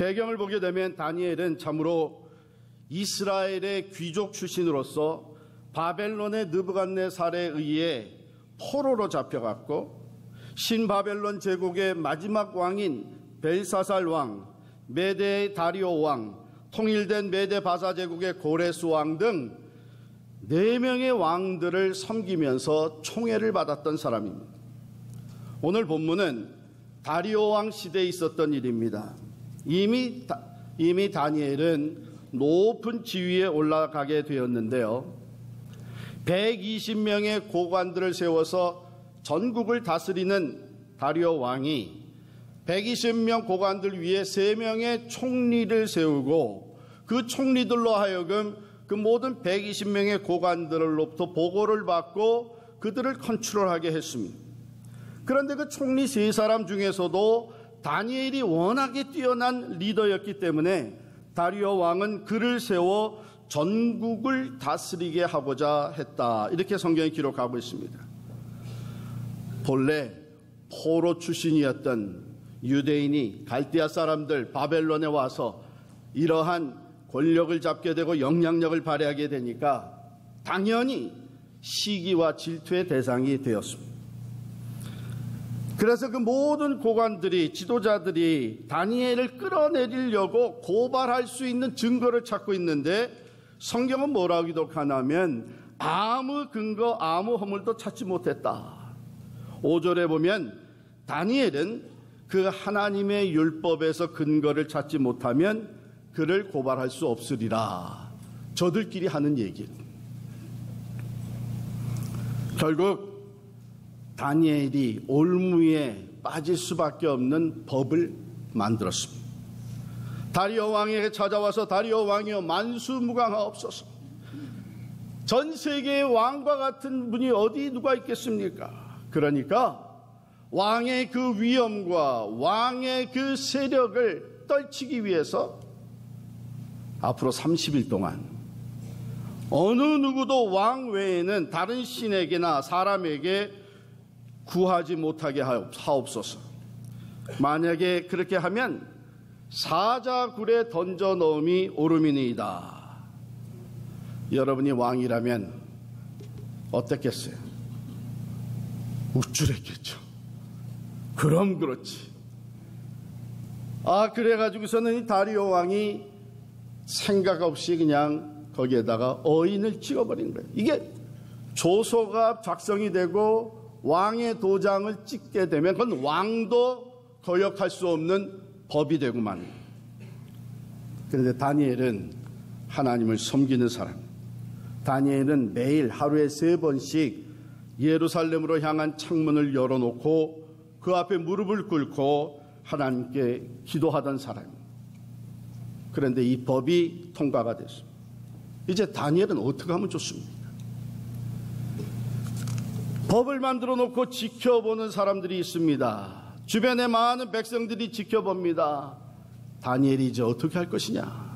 배경을 보게 되면 다니엘은 참으로 이스라엘의 귀족 출신으로서 바벨론의 느부갓네살에 의해 포로로 잡혀갔고 신바벨론 제국의 마지막 왕인 벨사살 왕, 메대의 다리오 왕, 통일된 메대 바사 제국의 고레스 왕 등 4명의 왕들을 섬기면서 총애를 받았던 사람입니다. 오늘 본문은 다리오 왕 시대에 있었던 일입니다. 이미 다니엘은 높은 지위에 올라가게 되었는데요. 120명의 고관들을 세워서 전국을 다스리는 다리오 왕이 120명 고관들 위에 3명의 총리를 세우고 그 총리들로 하여금 그 모든 120명의 고관들로부터 보고를 받고 그들을 컨트롤하게 했습니다. 그런데 그 총리 3사람 중에서도 다니엘이 워낙에 뛰어난 리더였기 때문에 다리오 왕은 그를 세워 전국을 다스리게 하고자 했다. 이렇게 성경이 기록하고 있습니다. 본래 포로 출신이었던 유대인이 갈대아 사람들 바벨론에 와서 이러한 권력을 잡게 되고 영향력을 발휘하게 되니까 당연히 시기와 질투의 대상이 되었습니다. 그래서 그 모든 고관들이, 지도자들이 다니엘을 끌어내리려고 고발할 수 있는 증거를 찾고 있는데 성경은 뭐라고 기록하냐면 아무 근거, 아무 허물도 찾지 못했다. 5절에 보면 다니엘은 그 하나님의 율법에서 근거를 찾지 못하면 그를 고발할 수 없으리라. 저들끼리 하는 얘기예요. 결국 다니엘이 올무에 빠질 수밖에 없는 법을 만들었습니다. 다리오 왕에게 찾아와서 다리오 왕이여 만수무강하옵소서. 전 세계의 왕과 같은 분이 어디 누가 있겠습니까? 그러니까 왕의 그 위엄과 왕의 그 세력을 떨치기 위해서 앞으로 30일 동안 어느 누구도 왕 외에는 다른 신에게나 사람에게 구하지 못하게 하옵소서. 만약에 그렇게 하면 사자굴에 던져 넣음이 옳음이니이다. 여러분이 왕이라면 어땠겠어요? 우쭐했겠죠. 그럼 그렇지. 그래가지고서는 이 다리오 왕이 생각 없이 그냥 거기에다가 어인을 찍어버린 거예요. 이게 조서가 작성이 되고 왕의 도장을 찍게 되면 그건 왕도 거역할 수 없는 법이 되구만. 그런데 다니엘은 하나님을 섬기는 사람. 다니엘은 매일 하루에 3번씩 예루살렘으로 향한 창문을 열어놓고 그 앞에 무릎을 꿇고 하나님께 기도하던 사람입니다. 그런데 이 법이 통과가 됐습니다. 이제 다니엘은 어떻게 하면 좋습니까? 법을 만들어 놓고 지켜보는 사람들이 있습니다. 주변에 많은 백성들이 지켜봅니다. 다니엘이 이제 어떻게 할 것이냐?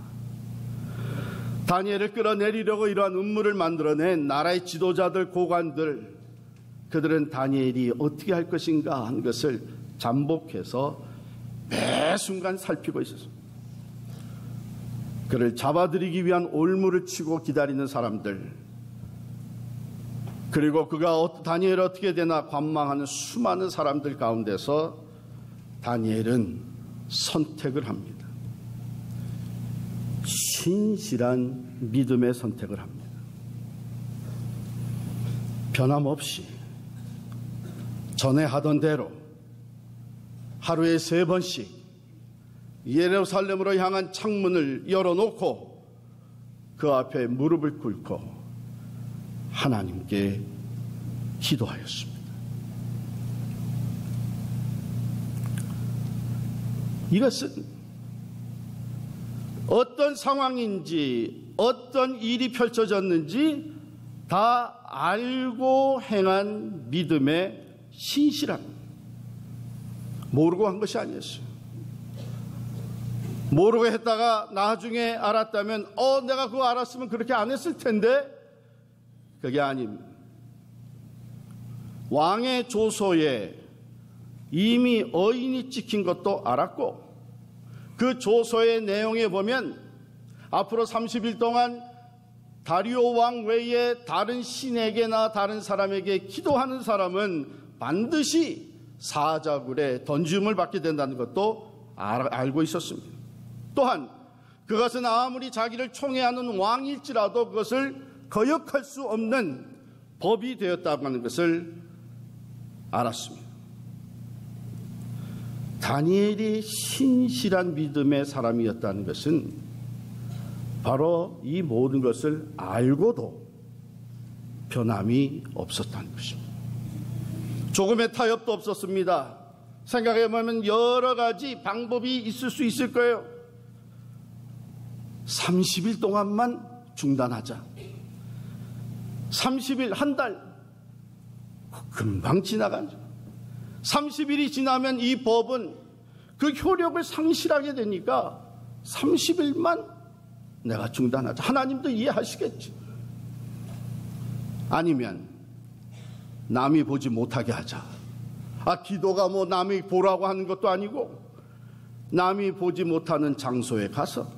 다니엘을 끌어내리려고 이러한 음모를 만들어낸 나라의 지도자들, 고관들, 그들은 다니엘이 어떻게 할 것인가 한 것을 잠복해서 매 순간 살피고 있었습니다. 그를 잡아들이기 위한 올무를 치고 기다리는 사람들, 그리고 그가 다니엘이 어떻게 되나 관망하는 수많은 사람들 가운데서 다니엘은 선택을 합니다. 신실한 믿음의 선택을 합니다. 변함없이 전에 하던 대로 하루에 3번씩 예루살렘으로 향한 창문을 열어놓고 그 앞에 무릎을 꿇고 하나님께 기도하였습니다. 이것은 어떤 상황인지 어떤 일이 펼쳐졌는지 다 알고 행한 믿음의 신실함. 모르고 한 것이 아니었어요. 모르고 했다가 나중에 알았다면 내가 그거 알았으면 그렇게 안 했을 텐데, 그게 아닙니다. 왕의 조서에 이미 어인이 찍힌 것도 알았고 그 조서의 내용에 보면 앞으로 30일 동안 다리오 왕 외에 다른 신에게나 다른 사람에게 기도하는 사람은 반드시 사자굴에 던짐을 받게 된다는 것도 알고 있었습니다. 또한 그것은 아무리 자기를 총애하는 왕일지라도 그것을 거역할 수 없는 법이 되었다고 하는 것을 알았습니다. 다니엘이 신실한 믿음의 사람이었다는 것은 바로 이 모든 것을 알고도 변함이 없었다는 것입니다. 조금의 타협도 없었습니다. 생각해보면 여러 가지 방법이 있을 수 있을 거예요. 30일 동안만 중단하자. 30일, 한 달, 금방 지나가죠. 30일이 지나면 이 법은 그 효력을 상실하게 되니까 30일만 내가 중단하자. 하나님도 이해하시겠지. 아니면 남이 보지 못하게 하자. 기도가 뭐 남이 보라고 하는 것도 아니고 남이 보지 못하는 장소에 가서,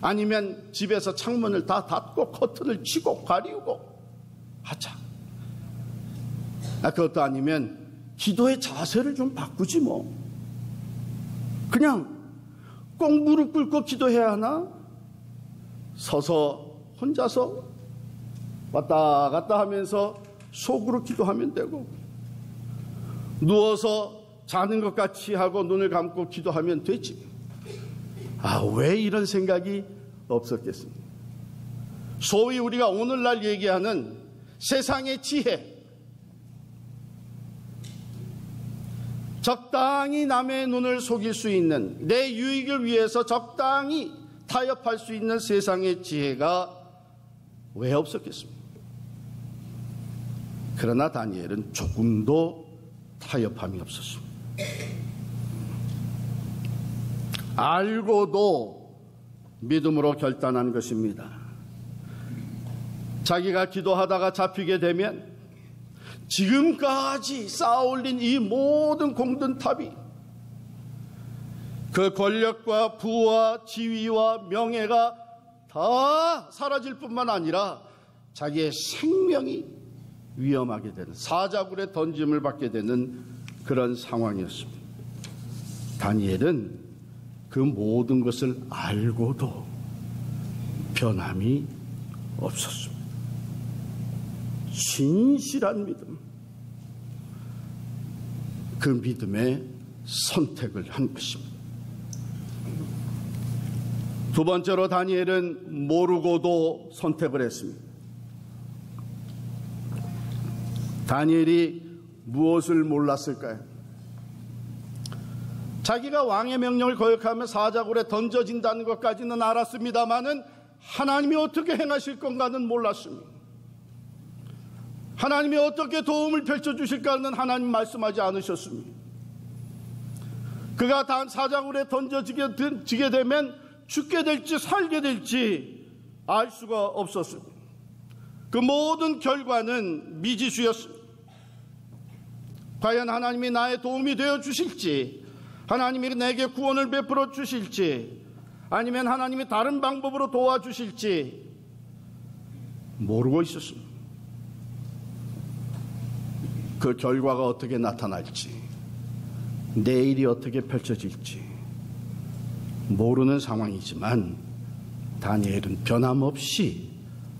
아니면 집에서 창문을 다 닫고 커튼을 치고 가리우고 하자. 그것도 아니면 기도의 자세를 좀 바꾸지 뭐. 그냥 꼭 무릎 꿇고 기도해야 하나? 서서 혼자서 왔다 갔다 하면서 속으로 기도하면 되고, 누워서 자는 것 같이 하고 눈을 감고 기도하면 되지. 왜 이런 생각이 없었겠습니까? 소위 우리가 오늘날 얘기하는 세상의 지혜, 적당히 남의 눈을 속일 수 있는, 내 유익을 위해서 적당히 타협할 수 있는 세상의 지혜가 왜 없었겠습니까? 그러나 다니엘은 조금도 타협함이 없었습니다. 알고도 믿음으로 결단한 것입니다. 자기가 기도하다가 잡히게 되면 지금까지 쌓아올린 이 모든 공든탑이, 그 권력과 부와 지위와 명예가 다 사라질 뿐만 아니라 자기의 생명이 위험하게 되는, 사자굴에 던짐을 받게 되는 그런 상황이었습니다. 다니엘은 그 모든 것을 알고도 변함이 없었습니다. 신실한 믿음, 그 믿음의 선택을 한 것입니다. 두 번째로 다니엘은 모르고도 선택을 했습니다. 다니엘이 무엇을 몰랐을까요? 자기가 왕의 명령을 거역하며 사자굴에 던져진다는 것까지는 알았습니다마는 하나님이 어떻게 행하실 건가는 몰랐습니다. 하나님이 어떻게 도움을 펼쳐주실까는 하나님 말씀하지 않으셨습니다. 그가 사자굴에 던져지게 되면 죽게 될지 살게 될지 알 수가 없었습니다. 그 모든 결과는 미지수였습니다. 과연 하나님이 나의 도움이 되어 주실지, 하나님이 내게 구원을 베풀어 주실지, 아니면 하나님이 다른 방법으로 도와주실지 모르고 있었습니다. 그 결과가 어떻게 나타날지, 내일이 어떻게 펼쳐질지 모르는 상황이지만 다니엘은 변함없이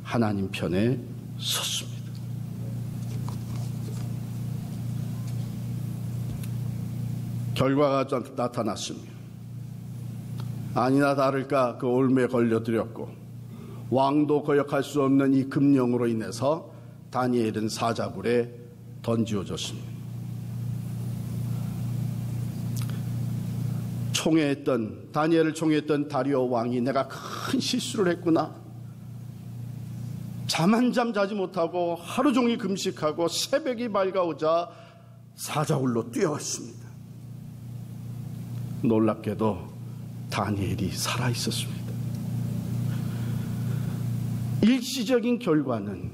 하나님 편에 섰습니다. 결과가 나타났습니다. 아니나 다를까 그 올무에 걸려들였고 왕도 거역할 수 없는 이 금령으로 인해서 다니엘은 사자굴에 던지어졌습니다. 다니엘을 총애했던 다리오 왕이 내가 큰 실수를 했구나, 잠 한 잠 자지 못하고 하루 종일 금식하고 새벽이 밝아오자 사자굴로 뛰어왔습니다. 놀랍게도 다니엘이 살아있었습니다. 일시적인 결과는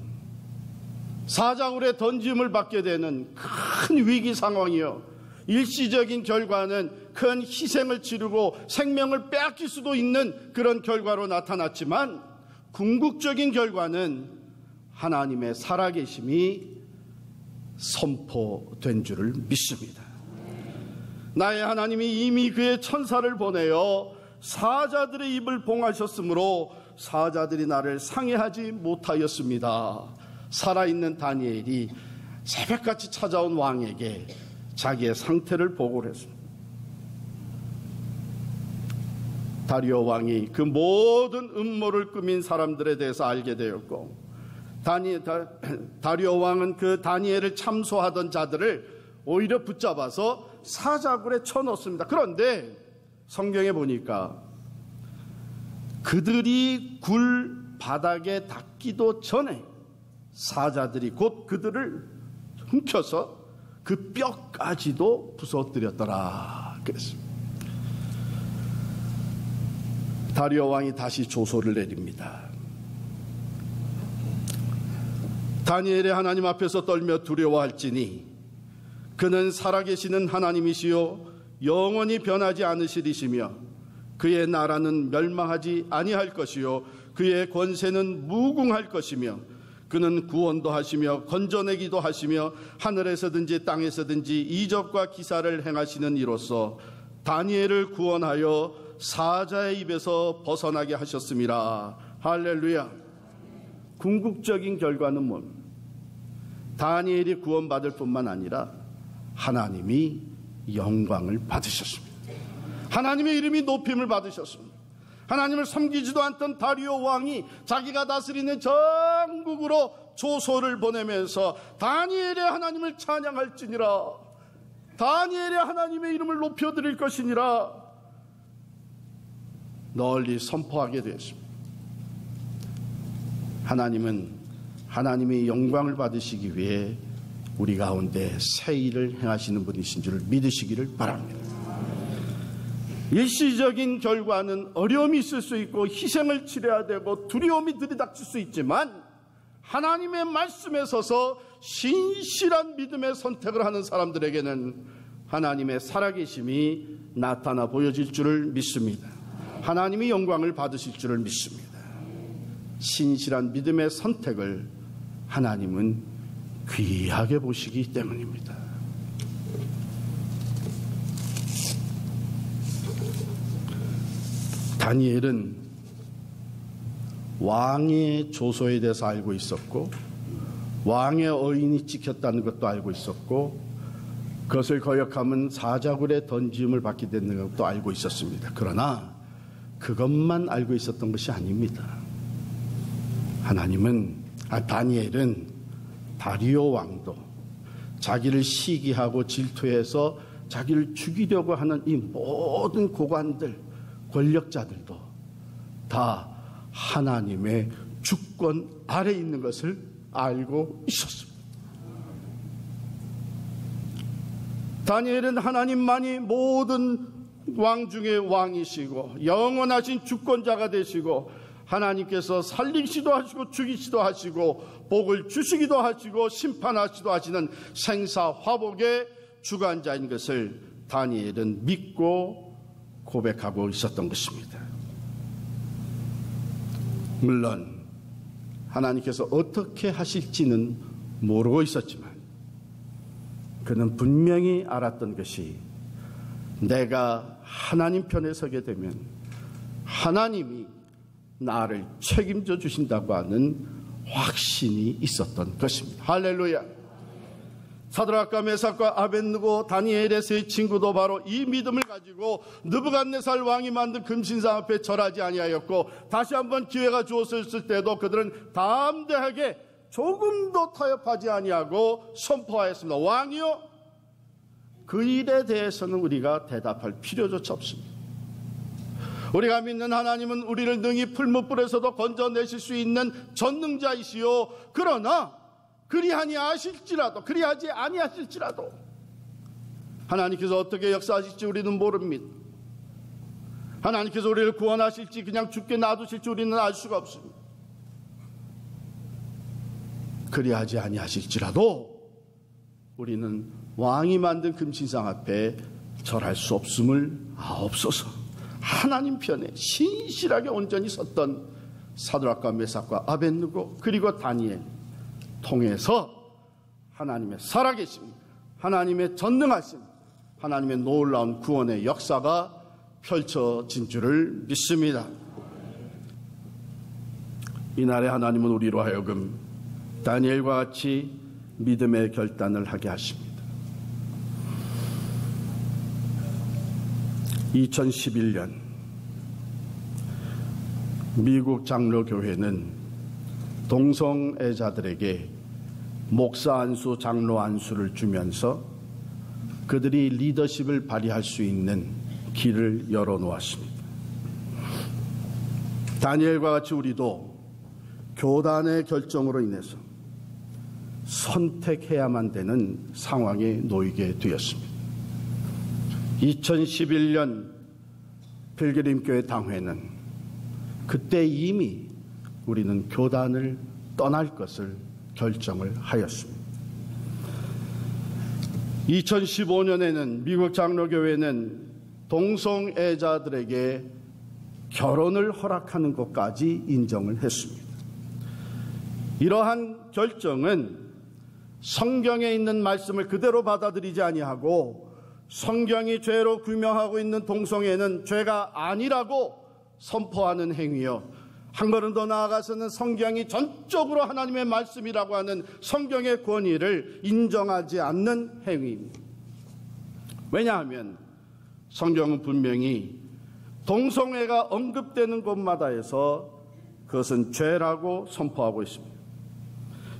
사자굴에 던짐을 받게 되는 큰 위기 상황이요, 일시적인 결과는 큰 희생을 치르고 생명을 빼앗길 수도 있는 그런 결과로 나타났지만 궁극적인 결과는 하나님의 살아계심이 선포된 줄을 믿습니다. 나의 하나님이 이미 그의 천사를 보내어 사자들의 입을 봉하셨으므로 사자들이 나를 상해하지 못하였습니다. 살아있는 다니엘이 새벽같이 찾아온 왕에게 자기의 상태를 보고를 했습니다. 다리오 왕이 그 모든 음모를 꾸민 사람들에 대해서 알게 되었고, 다리오 왕은 그 다니엘을 참소하던 자들을 오히려 붙잡아서 사자굴에 쳐넣습니다. 그런데 성경에 보니까 그들이 굴 바닥에 닿기도 전에 사자들이 곧 그들을 훔쳐서 그 뼈까지도 부서뜨렸더라 그랬습니다. 다리오 왕이 다시 조소를 내립니다. 다니엘의 하나님 앞에서 떨며 두려워할지니 그는 살아계시는 하나님이시요 영원히 변하지 않으시리시며 그의 나라는 멸망하지 아니할 것이요 그의 권세는 무궁할 것이며 그는 구원도 하시며 건져내기도 하시며 하늘에서든지 땅에서든지 이적과 기사를 행하시는 이로써 다니엘을 구원하여 사자의 입에서 벗어나게 하셨음이라. 할렐루야. 궁극적인 결과는 뭡니까? 다니엘이 구원받을 뿐만 아니라 하나님이 영광을 받으셨습니다. 하나님의 이름이 높임을 받으셨습니다. 하나님을 섬기지도 않던 다리오 왕이 자기가 다스리는 전국으로 조소를 보내면서 다니엘의 하나님을 찬양할지니라, 다니엘의 하나님의 이름을 높여드릴 것이니라 널리 선포하게 되었습니다. 하나님은 하나님의 영광을 받으시기 위해 우리 가운데 새 일을 행하시는 분이신 줄 믿으시기를 바랍니다. 일시적인 결과는 어려움이 있을 수 있고 희생을 치러야 되고 두려움이 들이닥칠 수 있지만 하나님의 말씀에 서서 신실한 믿음의 선택을 하는 사람들에게는 하나님의 살아계심이 나타나 보여질 줄을 믿습니다. 하나님이 영광을 받으실 줄을 믿습니다. 신실한 믿음의 선택을 하나님은 귀하게 보시기 때문입니다. 다니엘은 왕의 조소에 대해서 알고 있었고 왕의 어인이 찍혔다는 것도 알고 있었고 그것을 거역하면 사자굴에 던짐을 받게 되는 것도 알고 있었습니다. 그러나 그것만 알고 있었던 것이 아닙니다. 다니엘은 다리오 왕도 자기를 시기하고 질투해서 자기를 죽이려고 하는 이 모든 고관들, 권력자들도 다 하나님의 주권 아래 있는 것을 알고 있었습니다. 다니엘은 하나님만이 모든 왕 중에 왕이시고 영원하신 주권자가 되시고 하나님께서 살리시도 하시고 죽이시도 하시고 복을 주시기도 하시고 심판하시도 하시는 생사화복의 주관자인 것을 다니엘은 믿고 고백하고 있었던 것입니다. 물론 하나님께서 어떻게 하실지는 모르고 있었지만 그는 분명히 알았던 것이 내가 하나님 편에 서게 되면 하나님이 나를 책임져 주신다고 하는 확신이 있었던 것입니다. 할렐루야. 사드락과 메삭과 아벳느고 다니엘의 세 친구도 바로 이 믿음을 가지고 느부갓네살 왕이 만든 금신상 앞에 절하지 아니하였고 다시 한번 기회가 주어졌을 때도 그들은 담대하게 조금도 타협하지 아니하고 선포하였습니다. 왕이요, 그 일에 대해서는 우리가 대답할 필요조차 없습니다. 우리가 믿는 하나님은 우리를 능히 풀무불에서도 건져내실 수 있는 전능자이시요, 그러나 그리하지 아니하실지라도 하나님께서 어떻게 역사하실지 우리는 모릅니다. 하나님께서 우리를 구원하실지 그냥 죽게 놔두실지 우리는 알 수가 없습니다. 그리하지 아니하실지라도 우리는 왕이 만든 금신상 앞에 절할 수 없음을 아옵소서. 하나님 편에 신실하게 온전히 섰던 사드락과 메삭과 아벳느고 그리고 다니엘 통해서 하나님의 살아계심, 하나님의 전능하심, 하나님의 놀라운 구원의 역사가 펼쳐진 줄을 믿습니다. 이날에 하나님은 우리로 하여금 다니엘과 같이 믿음의 결단을 하게 하십니다. 2011년 미국 장로교회는 동성애자들에게 목사 안수, 장로 안수를 주면서 그들이 리더십을 발휘할 수 있는 길을 열어놓았습니다. 다니엘과 같이 우리도 교단의 결정으로 인해서 선택해야만 되는 상황에 놓이게 되었습니다. 2011년 필그림교회 당회는 그때 이미 우리는 교단을 떠날 것을 결정을 하였습니다. 2015년에는 미국 장로교회는 동성애자들에게 결혼을 허락하는 것까지 인정을 했습니다. 이러한 결정은 성경에 있는 말씀을 그대로 받아들이지 아니하고 성경이 죄로 규명하고 있는 동성애는 죄가 아니라고 선포하는 행위요, 한 걸음 더 나아가서는 성경이 전적으로 하나님의 말씀이라고 하는 성경의 권위를 인정하지 않는 행위입니다. 왜냐하면 성경은 분명히 동성애가 언급되는 곳마다에서 그것은 죄라고 선포하고 있습니다.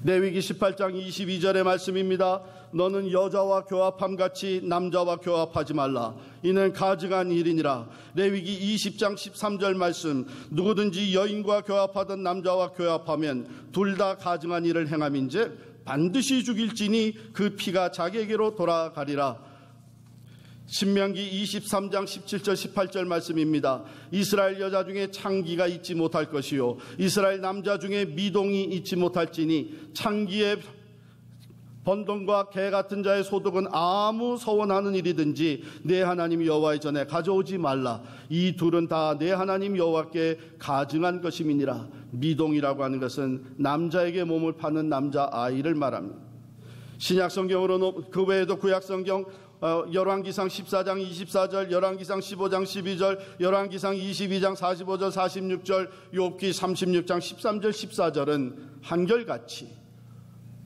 레위기 18장 22절의 말씀입니다. 너는 여자와 교합함같이 남자와 교합하지 말라. 이는 가증한 일이니라. 레위기 20장 13절 말씀. 누구든지 여인과 교합하던 남자와 교합하면 둘 다 가증한 일을 행함인즉 반드시 죽일지니 그 피가 자기에게로 돌아가리라. 신명기 23장 17절 18절 말씀입니다. 이스라엘 여자 중에 창기가 있지 못할 것이요 이스라엘 남자 중에 미동이 있지 못할지니 창기의 번동과 개 같은 자의 소득은 아무 서원하는 일이든지 내 하나님 여호와의 전에 가져오지 말라. 이 둘은 다 내 하나님 여호와께 가증한 것임이니라. 미동이라고 하는 것은 남자에게 몸을 파는 남자 아이를 말합니다. 신약성경으로는 그 외에도 구약성경 열왕기상 14장 24절, 열왕기상 15장 12절, 열왕기상 22장 45절 46절, 욥기 36장 13절 14절은 한결같이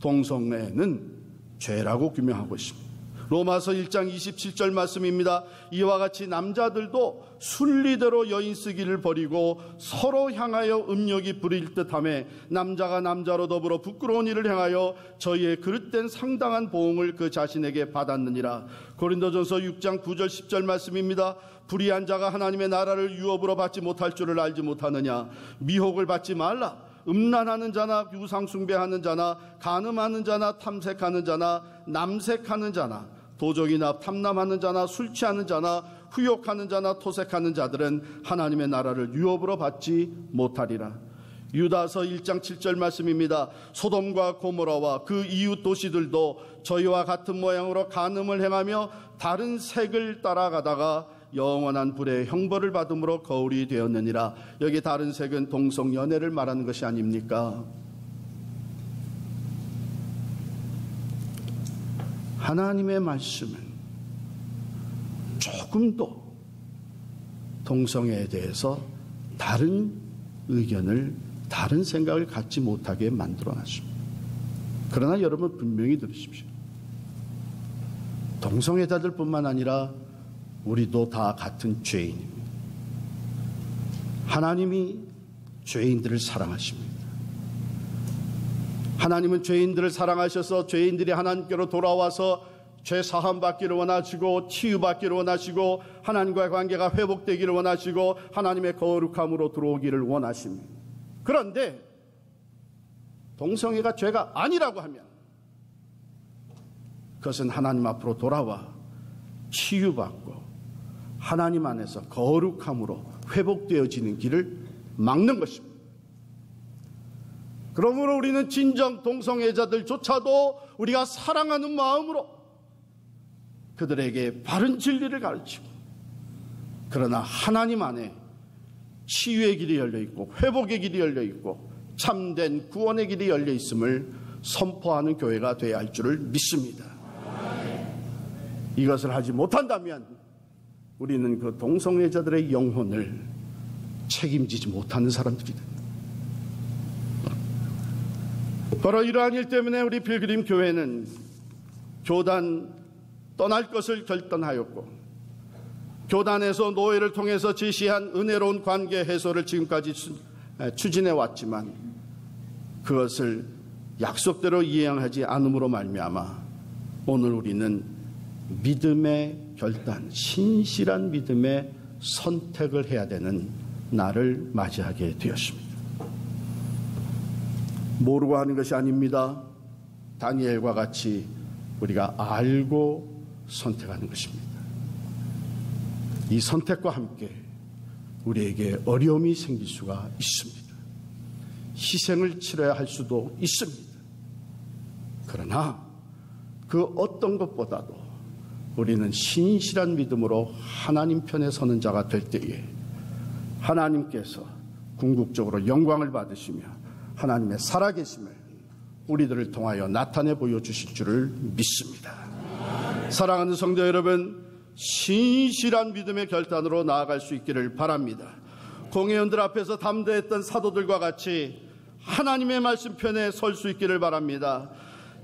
동성애는 죄라고 규명하고 있습니다. 로마서 1장 27절 말씀입니다. 이와 같이 남자들도 순리대로 여인 쓰기를 버리고 서로 향하여 음욕이 부릴 듯하며 남자가 남자로 더불어 부끄러운 일을 행하여 저희의 그릇된 상당한 보응을 그 자신에게 받았느니라. 고린도전서 6장 9절 10절 말씀입니다. 불의한 자가 하나님의 나라를 유업으로 받지 못할 줄을 알지 못하느냐. 미혹을 받지 말라. 음란하는 자나 유상 숭배하는 자나 간음하는 자나 탐색하는 자나 남색하는 자나 도적이나 탐남하는 자나 술 취하는 자나 후욕하는 자나 토색하는 자들은 하나님의 나라를 유업으로 받지 못하리라. 유다서 1장 7절 말씀입니다. 소돔과 고모라와 그 이웃 도시들도 저희와 같은 모양으로 간음을 행하며 다른 색을 따라가다가 영원한 불의 형벌을 받음으로 거울이 되었느니라. 여기 다른 색은 동성연애를 말하는 것이 아닙니까? 하나님의 말씀은 조금도 동성애에 대해서 다른 의견을, 다른 생각을 갖지 못하게 만들어놨습니다. 그러나 여러분 분명히 들으십시오. 동성애자들뿐만 아니라 우리도 다 같은 죄인입니다. 하나님이 죄인들을 사랑하십니다. 하나님은 죄인들을 사랑하셔서 죄인들이 하나님께로 돌아와서 죄 사함 받기를 원하시고 치유받기를 원하시고 하나님과의 관계가 회복되기를 원하시고 하나님의 거룩함으로 들어오기를 원하십니다. 그런데 동성애가 죄가 아니라고 하면 그것은 하나님 앞으로 돌아와 치유받고 하나님 안에서 거룩함으로 회복되어지는 길을 막는 것입니다. 그러므로 우리는 진정 동성애자들조차도 우리가 사랑하는 마음으로 그들에게 바른 진리를 가르치고, 그러나 하나님 안에 치유의 길이 열려 있고 회복의 길이 열려 있고 참된 구원의 길이 열려 있음을 선포하는 교회가 되어야 할 줄을 믿습니다. 이것을 하지 못한다면 우리는 그 동성애자들의 영혼을 책임지지 못하는 사람들이 됩니다. 바로 이러한 일 때문에 우리 필그림 교회는 교단 떠날 것을 결단하였고, 교단에서 노예를 통해서 제시한 은혜로운 관계 해소를 지금까지 추진해 왔지만 그것을 약속대로 이행하지 않음으로 말미암아 오늘 우리는 믿음의 결단, 신실한 믿음의 선택을 해야 되는 날을 맞이하게 되었습니다. 모르고 하는 것이 아닙니다. 다니엘과 같이 우리가 알고 선택하는 것입니다. 이 선택과 함께 우리에게 어려움이 생길 수가 있습니다. 희생을 치러야 할 수도 있습니다. 그러나 그 어떤 것보다도 우리는 신실한 믿음으로 하나님 편에 서는 자가 될 때에 하나님께서 궁극적으로 영광을 받으시며 하나님의 살아계심을 우리들을 통하여 나타내 보여주실 줄을 믿습니다. 사랑하는 성도 여러분, 신실한 믿음의 결단으로 나아갈 수 있기를 바랍니다. 공회원들 앞에서 담대했던 사도들과 같이 하나님의 말씀 편에 설 수 있기를 바랍니다.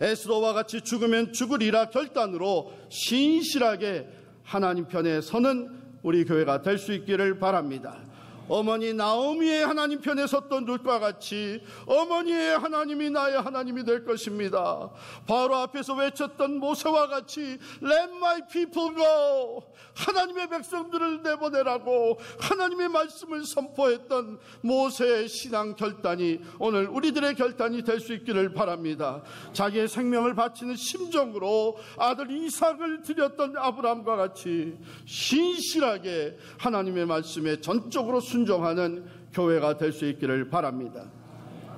에스더와 같이 죽으면 죽으리라 결단으로 신실하게 하나님 편에 서는 우리 교회가 될 수 있기를 바랍니다. 어머니 나오미의 하나님 편에 섰던 룻과 같이 어머니의 하나님이 나의 하나님이 될 것입니다. 바로 앞에서 외쳤던 모세와 같이 Let my people go, 하나님의 백성들을 내보내라고 하나님의 말씀을 선포했던 모세의 신앙 결단이 오늘 우리들의 결단이 될 수 있기를 바랍니다. 자기의 생명을 바치는 심정으로 아들 이삭을 드렸던 아브라함과 같이 신실하게 하나님의 말씀에 전적으로 순종하는 교회가 될 수 있기를 바랍니다.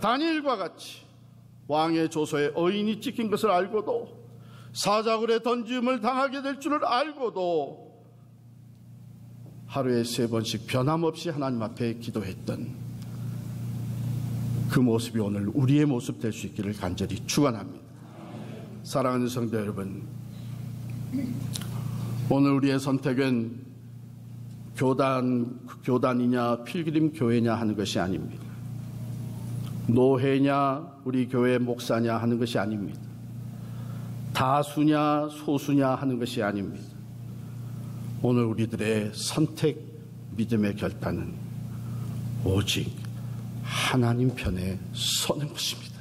다니엘과 같이 왕의 조서에 어인이 찍힌 것을 알고도 사자굴에 던짐을 당하게 될 줄을 알고도 하루에 3번씩 변함없이 하나님 앞에 기도했던 그 모습이 오늘 우리의 모습 될 수 있기를 간절히 축원합니다. 사랑하는 성도 여러분, 오늘 우리의 선택은 교단이냐 필그림 교회냐 하는 것이 아닙니다. 노회냐 우리 교회 목사냐 하는 것이 아닙니다. 다수냐 소수냐 하는 것이 아닙니다. 오늘 우리들의 선택 믿음의 결단은 오직 하나님 편에 서는 것입니다.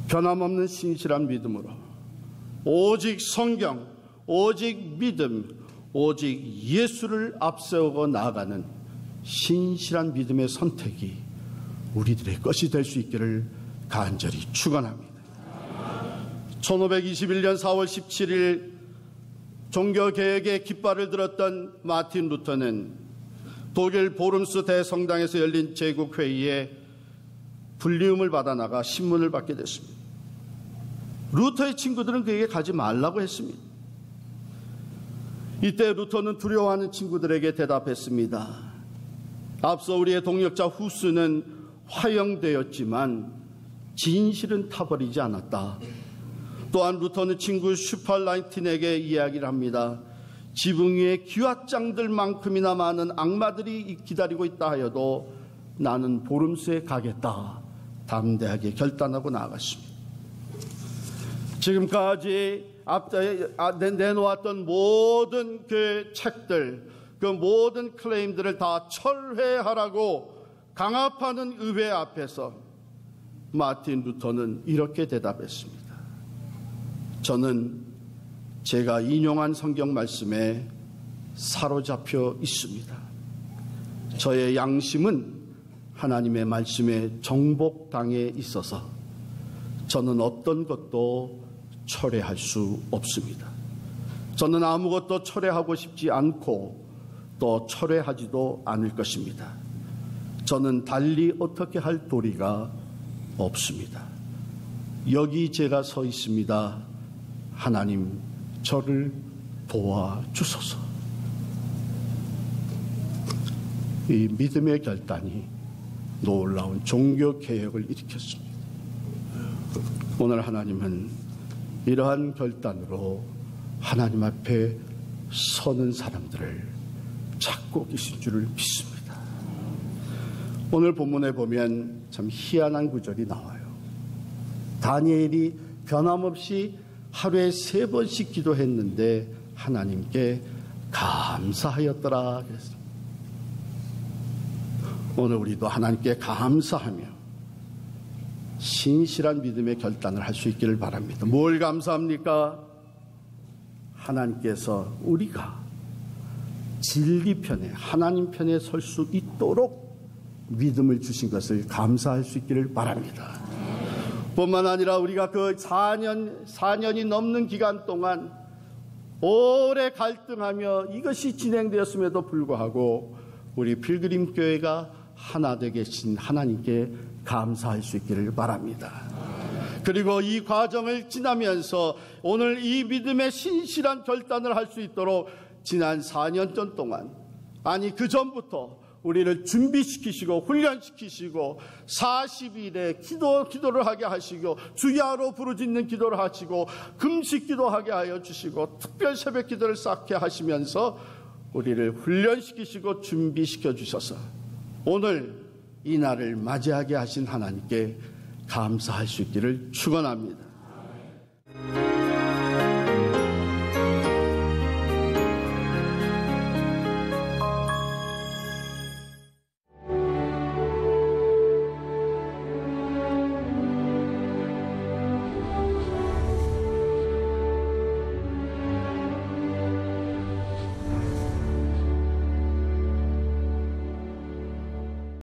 변함없는 신실한 믿음으로 오직 성경, 오직 믿음, 오직 예수를 앞세우고 나아가는 신실한 믿음의 선택이 우리들의 것이 될 수 있기를 간절히 축원합니다. 1521년 4월 17일 종교개혁의 깃발을 들었던 마틴 루터는 독일 보름스 대성당에서 열린 제국회의에 불리움을 받아 나가 신문을 받게 됐습니다. 루터의 친구들은 그에게 가지 말라고 했습니다. 이때 루터는 두려워하는 친구들에게 대답했습니다. 앞서 우리의 동역자 후스는 화형되었지만 진실은 타버리지 않았다. 또한 루터는 친구 슈팔라이틴에게 이야기를 합니다. 지붕 위에 기왓장들만큼이나 많은 악마들이 기다리고 있다 하여도 나는 보름스에 가겠다. 담대하게 결단하고 나아갔습니다. 지금까지 내놓았던 모든 그 책들, 그 모든 클레임들을 다 철회하라고 강압하는 의회 앞에서 마틴 루터는 이렇게 대답했습니다. 저는 제가 인용한 성경 말씀에 사로잡혀 있습니다. 저의 양심은 하나님의 말씀에 정복당해 있어서 저는 어떤 것도 철회할 수 없습니다. 저는 아무것도 철회하고 싶지 않고 또 철회하지도 않을 것입니다. 저는 달리 어떻게 할 도리가 없습니다. 여기 제가 서 있습니다. 하나님 저를 도와주소서. 이 믿음의 결단이 놀라운 종교개혁을 일으켰습니다. 오늘 하나님은 이러한 결단으로 하나님 앞에 서는 사람들을 찾고 계신 줄을 믿습니다. 오늘 본문에 보면 참 희한한 구절이 나와요. 다니엘이 변함없이 하루에 3번씩 기도했는데 하나님께 감사하였더라 그랬습니다. 오늘 우리도 하나님께 감사하며 신실한 믿음의 결단을 할 수 있기를 바랍니다. 뭘 감사합니까? 하나님께서 우리가 진리 편에, 하나님 편에 설 수 있도록 믿음을 주신 것을 감사할 수 있기를 바랍니다. 뿐만 아니라 우리가 그 4년이 넘는 기간 동안 오래 갈등하며 이것이 진행되었음에도 불구하고 우리 필그림 교회가 하나 되게 하신 하나님께 감사할 수 있기를 바랍니다. 그리고 이 과정을 지나면서 오늘 이 믿음의 신실한 결단을 할 수 있도록 지난 4년 전 동안, 아니 그 전부터 우리를 준비시키시고 훈련시키시고 40일에 기도를 하게 하시고 주야로 부르짖는 기도를 하시고 금식 기도하게 하여 주시고 특별 새벽 기도를 쌓게 하시면서 우리를 훈련시키시고 준비시켜 주셔서 오늘 이 날을 맞이하게 하신 하나님께 감사할 수 있기를 축원합니다.